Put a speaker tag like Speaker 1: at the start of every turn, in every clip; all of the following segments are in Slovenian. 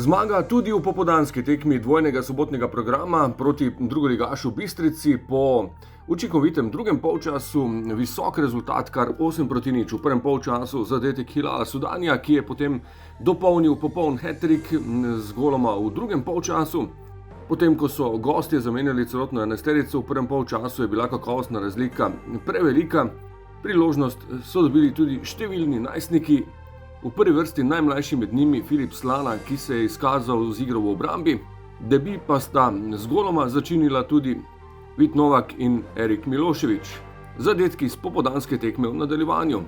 Speaker 1: Zmaga tudi v popoldanski tekmi dvojnega sobotnega programa proti drugoligašu Bistrici po učinkovitem drugem polčasu, visok rezultat kar 8-0 v prvem polčasu, zadetek Hilala Sudanija, ki je potem dopolnil popoln hat-trick z goloma v drugem polčasu. Potem, ko so gostje zamenjali celotno enajsterico v prvem polčasu, je bila kakovostna razlika prevelika. Priložnost so dobili tudi številni najstniki, v prvi vrsti najmlajši med njimi Filip Slana, ki se je izkazal z igro v obrambi. Debi pa sta z goloma začinila tudi Vit Novak in Erik Milošević. Zadetki iz popoldanske tekme v nadaljevanju.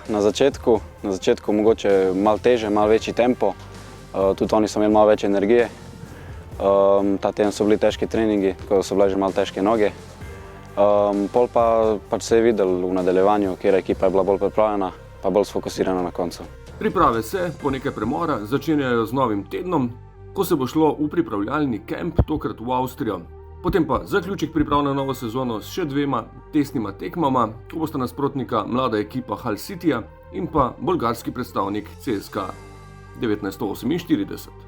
Speaker 2: Na začetku mogoče malo teže, malo večji tempo, tudi oni so imeli malo več energije. Ta teden so bili težki treningi, ko so bile že malo težke noge. Pol pa se je videl v nadaljevanju, kjer ekipa je bila bolj pripravljena, pa bolj sfokusirana na koncu.
Speaker 1: Priprave se po nekaj premora začenjajo z novim tednom, ko se bo šlo v pripravljalni kemp, tokrat v Avstrijo. Potem pa zaključek priprav na novo sezono s še 2 testnima tekmama, ko bosta nasprotnika mlada ekipa Hull Cityja in pa bolgarski predstavnik CSKA 1948.